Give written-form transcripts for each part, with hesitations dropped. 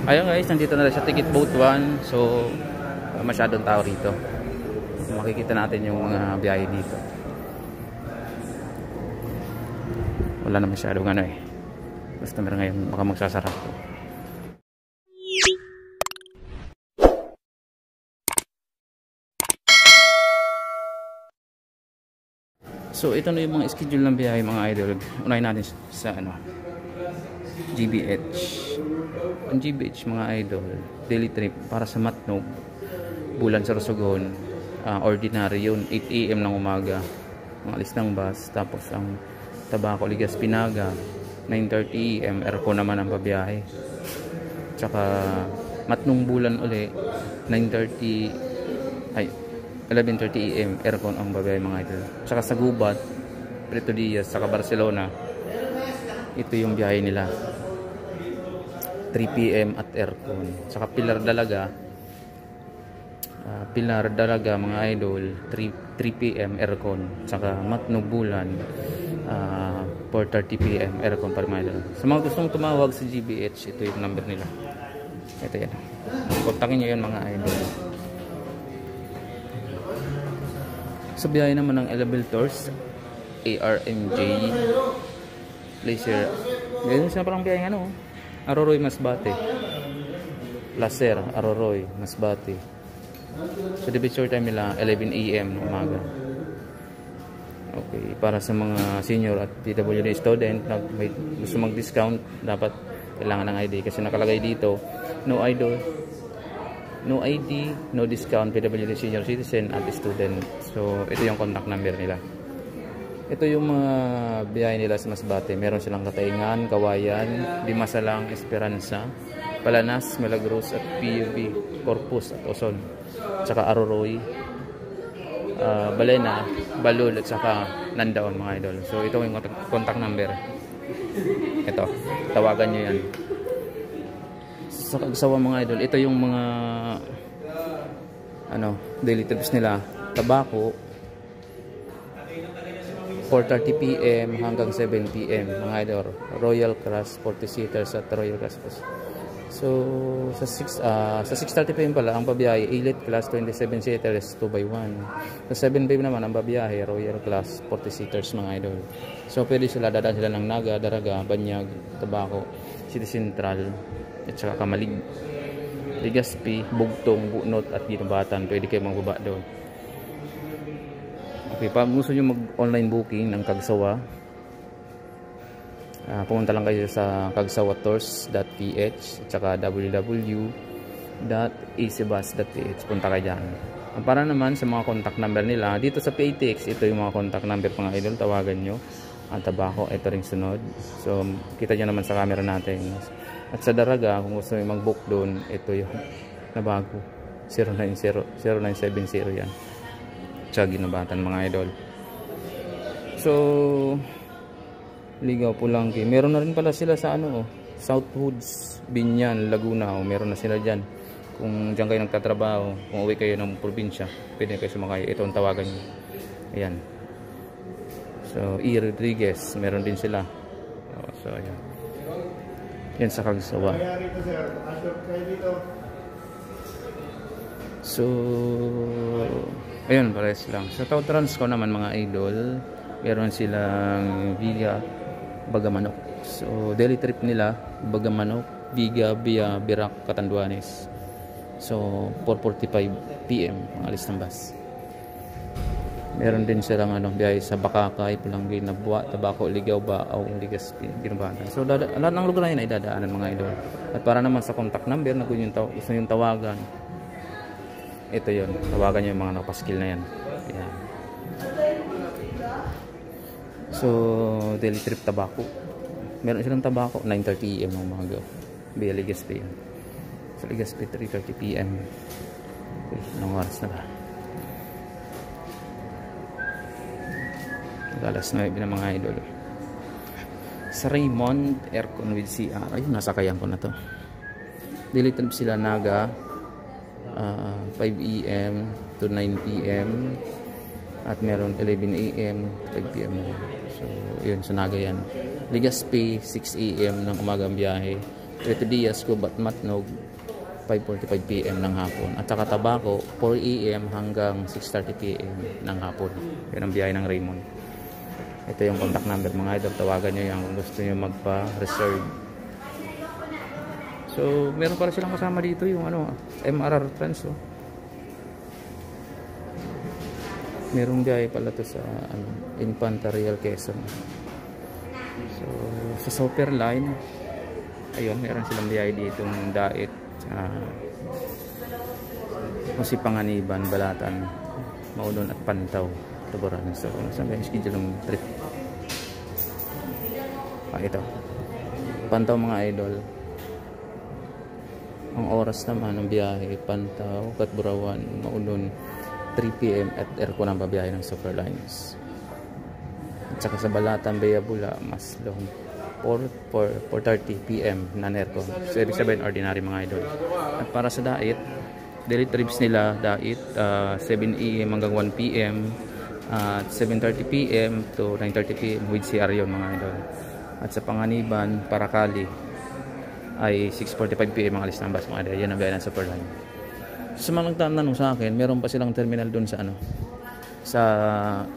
Ayun guys, nandito na sa Ticket Boat 1. So, masyadong tao rito. Makikita natin yung mga biyahe dito. Wala na masyadong ano eh. Basta meron ngayon, baka magsasara. So, ito na yung mga schedule ng biyahe mga idol. Unahin natin sa ano, GBH. Ang GBH mga idol, daily trip para sa Matnog, Bulan Sorsogon, ordinary yun, 8 AM ng umaga, mga alis ng bus. Tapos ang Tabaco Ligas Pinaga, 9:30 AM, aircon naman ang pabiyahe. Tsaka Matnong Bulan uli, 11:30 AM, aircon ang babiyahe mga idol. Tsaka sa Gubat, Preto Diaz, tsaka Barcelona, ito yung biyahe nila, 3 PM at aircon. Tsaka Pilar Dalaga mga idol, 3 PM aircon. Tsaka Matnog Bulan, 4:30 PM aircon para mga idol. Sa mga gustong tumawag sa GBH, ito yung number nila. Ito yan, kontakin nyo yan mga idol. Sa biyahe naman ng Elabel Tours, ARMJ Placer, ganyan siya parang biyahe ano, Aroroy Masbate, Laser Aroroy Masbate. So the short time nila 11 AM ng umaga. Okay, para sa mga senior at PWD student na may gusto mag-discount, dapat kailangan ng ID kasi nakalagay dito no ID, no discount, PWD senior citizen at student. So ito yung contact number nila. Ito yung mga biyahe nila sa Masbate. Meron silang Katayngan, Kawayan, Dimasalang, Esperanza, Palanas, Milagros at PUB, Corpus at Oson. Tsaka Aroroy, Balena, Balul at saka Nandaon mga idol. So ito yung contact number. Ito, tawagan nyo yan. Sa Kagsawa mga idol, ito yung mga daily trips nila. Tabaco, 4:30 PM hanggang 7 PM mga idol. Royal Cross 40 seaters at Royal Cross. So sa 6:30 PM pala ang pabiyahe Elite Class 27 seaters 2x1. Sa 7 PM naman ang pabiyahe Royal Class 40 seaters mga idol. So pwede sila, dadaan sila ng Naga, Daraga, Banyag, Tabaco, City Central at saka Kamalig, Legazpi, Bugtong, Bunot at Ginubatan. Pwede kayo magbaba doon. Okay, pag gusto nyo mag-online booking ng Kagsawa, pumunta lang kayo sa kagsawatours.ph at saka www.easybus.ph. Punta kayo dyan. Para naman sa mga contact number nila, dito sa PATX, ito yung mga contact number mga idol, tawagan nyo. Ang Tabaco, ito rin sunod. So, kita nyo naman sa camera natin. At sa Daraga, kung gusto nyo mag-book doon, ito yung nabago. 0970 yan. Tsaka Ginubatan mga idol. So Ligaw, Pulangki, meron na rin pala sila sa Southwoods, Binyan, Laguna. Meron na sila dyan. Kung dyan kayo nagtatrabaho, kung uwi kayo ng probinsya, pwede kayo sumakay. Ito ang tawagan nyo. Ayan. So E. Rodriguez, meron din sila. So ayan, yan sa Kagsawa. So ayun, pares lang. Sa Transco naman mga idol, meron silang Viga, Bagamanok. So daily trip nila Bagamanok, Viga, Bia, Birac, Catanduanes. So 4:45 PM ang alis ng bus. Meron din silang biyahe sa Bakakay, Pulanggi, Nabua, Tabaco, Ligaw, Baaw, Legazpi, Ginubatan. So lahat ng lugar na yun ay dadaanan mga idol. At para naman sa contact number na gusto yung tawagan, ito yun, tawagan nyo yung mga nakapaskil na yan. Ayan. So daily trip Tabaco, meron silang Tabaco 9:30 AM ng umaga. Via Legazpi yan. So Legazpi 3:30 PM. Okay, anong oras na ba? Alas 9 na mga idol. Sa Raymond, aircon with CR. Ayun, nasakayan ko na to. Daily trip sila Naga, 5 AM to 9 PM at meron 11 AM 5 PM. So yun, sa Naga yan. Legazpi 6 AM ng umagang biyahe. Trito Diaz, Gubat, Matnog, 5:45 PM ng hapon. At saka Tabaco, 4 AM hanggang 6:30 PM ng hapon. Yan ang biyahe ng Raymond. Ito yung contact number mga idol. Tawagan nyo yan kung gusto nyo magpa-reserve. So, meron para silang kasama dito yung MRR Trans. Merong biyahe pala to sa Infanta Real Quezon. So, sa Super Line, ayun, meron silang biyahe dito ng Dait, Panganiban, Balatan, Maulon at Pantaw, Tuburan. So, saan ba yung schedule ng trip? Ito, Pantaw mga idol. Ang oras naman ng biyahe, Pantaw, Katburawan, Maulon, 3 PM at aircon ang babiyahe ng Super Lines. At saka sa Balatan, Bayabula, Maslon, 4:30 PM non-aircon. So ibig sabihin ordinary mga idol. At para sa Dait, daily trips nila Dait, 7 AM hanggang 1 PM at 7:30 PM to 9:30 PM with CR yun mga idol. At sa Panganiban, Paracali ay 6:45 PM ang alis ng bus mga idol. Yan ang biyahe ng Super Line. Sa mga nagtatanong sa akin, meron pa silang terminal doon sa sa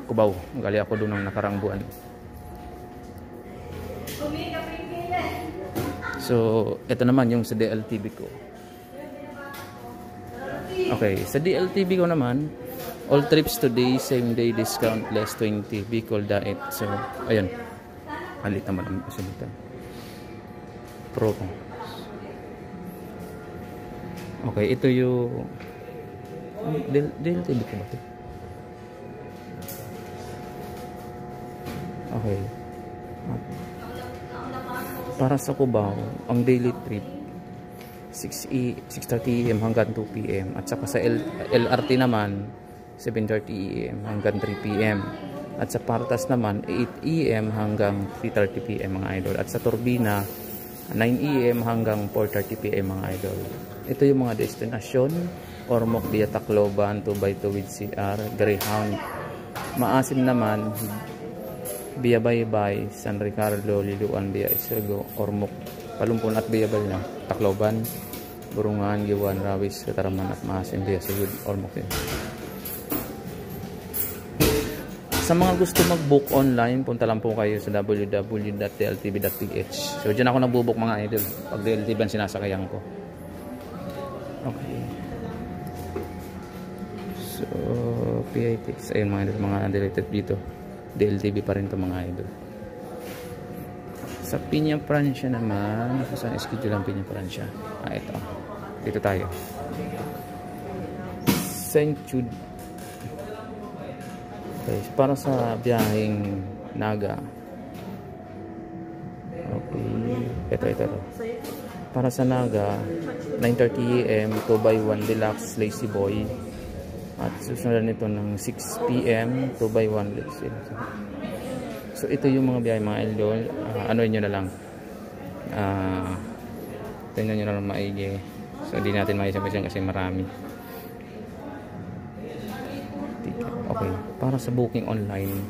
Cubao. Gali ako doon ng nakarang buwan. So, ito naman yung sa DLTV ko. Okay, sa DLTV ko naman, all trips today, same day discount, less 20, Bicol Dait. So, ayun. Halit naman ang pasalita. Pro. Okay, ito yung DLTV ko ba ito? Okay. Para sa Cubao, ang daily trip 6:30 AM hanggang 2 PM. At saka sa LRT naman 7:30 AM hanggang 3 PM. At sa Partas naman 8 AM hanggang 3:30 PM mga idol. At sa Turbina 9 AM hanggang 4:30 PM mga idol. Ito yung mga destinasyon: Ormoc via Tacloban, 2x2 with CR, Greyhound. Maasim naman via Baybay, San Ricardo, Liluan via Isargo, Ormoc, Palumpon at Bayabal na Tacloban, Burungan, Giwan, Rawis, Kataraman at Maasim via Sugod, Ormoc din. Sa mga gusto mag-book online, punta lang po kayo sa www.dltv.ph. So dyan ako nagbubook mga idol pag DLTV ang sinasakayan ko. Okay. So PITX, ayun mga idol, mga undirected dito. DLTV pa rin to mga idol. Sa Piña Francia naman, saan schedule ang Piña Francia? Ito. Dito tayo. Saint Jude. Okay, para sa biyaheng Naga. Okay. Ito. Para sa Naga, 9:30 AM, 2x1 Deluxe Lazy Boy. At susunod nito ng 6 PM, 2x1 Lazy. So ito yung mga biyahe mga idol. Ano nyo na lang. Tingnan nyo na lang maigi. So hindi natin maisabay kasi marami. Okay, para sa booking online,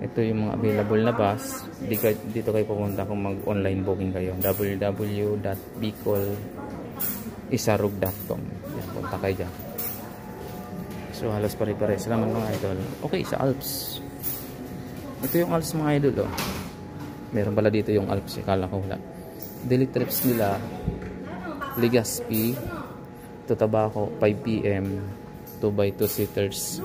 ito yung mga available na bus. Dito kayo pupunta kung mag-online booking kayo. www.bicolisarug.com. Punta kayo dyan. So halos pare-pares naman mga idol. Okay, sa Alps. Ito yung Alps mga idol. Meron pala dito yung Alps. Kala ko wala. Daily trips nila, Legazpi to Tabaco, 5 PM, 2x2 seaters.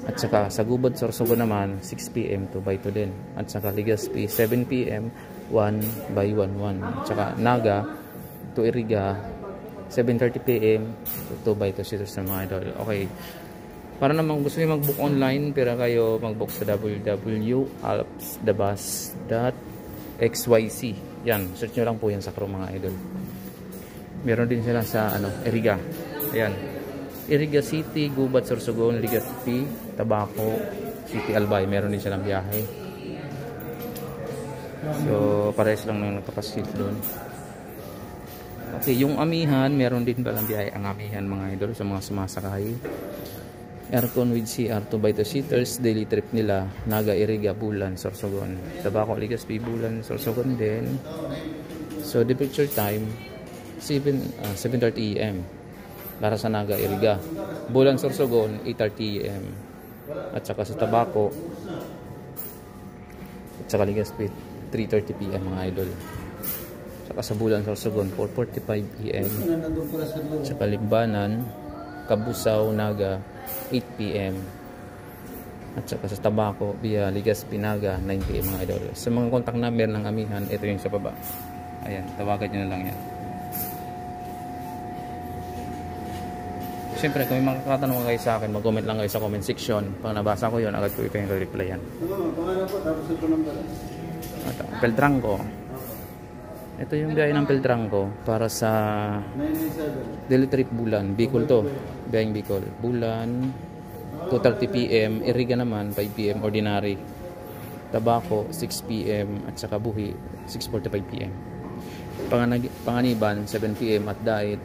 At saka sa Gubad, Sorsogon naman 6 PM, 2x2 din. At saka Legazpi 7 PM, 1x1. At saka Naga to Iriga 7:30 PM, 2x2 seaters na mga idol. Okay, para naman gusto nyo mag-book online, pero kayo mag-book sa www.alpsthebus.xyz. Yan, search nyo lang po yan sa Chrome mga idol. Meron din sila sa Iriga. Ayan, Iriga City, Gubat, Sorsogon, Legazpi, Tabaco, City Albay. Meron din silang biyahe. So parehas lang nang nagkapasit doon. Okay, yung Amihan, meron din palang biyahe ang Amihan mga idol sa mga sumasakay. Aircon with CR, 2x2 seaters. Daily trip nila, Naga, Iriga, Bulan, Sorsogon, Tabaco, Legazpi, Bulan, Sorsogon din. So departure time 7:30 AM para sa Naga Iriga. Bulan Sorsogon 8:30 AM. At saka sa Tabaco at saka Legazpi 3:30 PM mga idol. Saka sa Bulan Sorsogon 4:45 PM. At saka Limbanan, Kabusaw, Naga 8 PM. At saka sa Tabaco via Legazpi, Naga 9 PM mga idol. Sa mga contact number ng Amihan, ito yung sa baba. Ayan, tawagan nyo na lang yan. Siyempre, kung may makakatanong kayo sa akin, mag-comment lang kayo sa comment section. Pag nabasa ko yun, agad ko ito yung re-replyan. Pangalan po, tapos ito number. Peltrangco. Ito yung biyahe ng Peltrangco para sa 997. daily trip Bulan. Bicol to. Biyaheng Bicol. Bulan, 2:30 PM. Iriga naman, 5 PM ordinary. Tabaco, 6 PM. At saka Buhi, 6:45 PM. Panganiban, 7 PM. At Dait,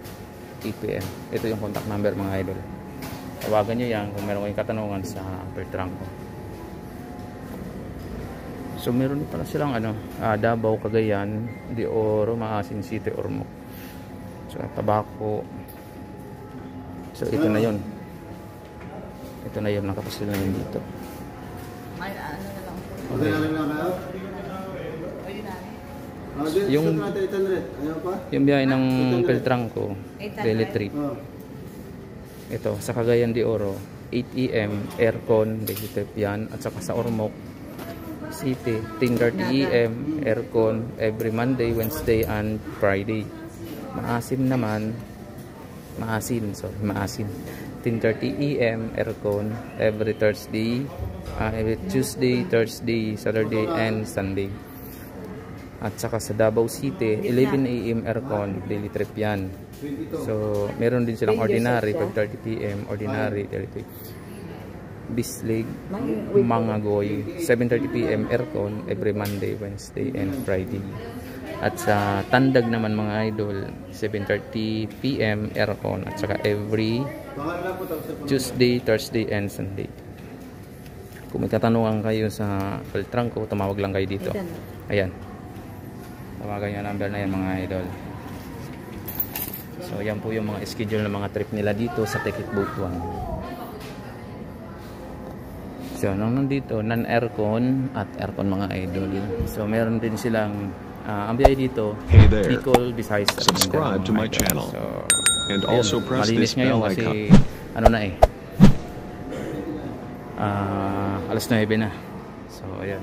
8 PM. Ito yung contact number mga idol. Tawagan nyo yan kung meron kayong katanungan sa Peltrangco. So meron pala silang Davao, Cagayan, De Oro, Maasin City, Ormoc. So Tabaco. So ito na yun. Ito na yun, nakapasil na yun dito. Ay, ano na lang po. Okay na lang kayo? Yung biyahe ng Peltrangco, 800. daily trip. Ito, sa Cagayan de Oro, 8 AM, aircon, daily trip yan. At saka sa Ormoc City, 10:30 AM, aircon, every Monday, Wednesday, and Friday. Maasin naman, maasin. 10:30 AM, aircon, every Thursday, every Tuesday, Thursday, Saturday, and Sunday. At saka sa Davao City, 11 AM aircon, daily trip yan. So, meron din silang ordinary, 5:30 PM, ordinary, daily trip. Bislig, Mangagoy, 7:30 PM aircon, every Monday, Wednesday, and Friday. At sa Tandag naman mga idol, 7:30 PM aircon, at saka every Tuesday, Thursday, and Sunday. Kung may katanungan kayo sa Peltrangco, tumawag lang kayo dito. Ayan. Tawagan yung number na yan mga idol. So yan po yung mga schedule ng mga trip nila dito sa Tekit Butuan. So nung nandito, non-aircon at aircon mga idol. So meron din silang ang biyahe dito, Hey there. Bicol, Visayas, at Subscribe to my channel. So, And ayun, also press malinis this ngayon bell kasi icon. ano na alas 9 na. So ayan.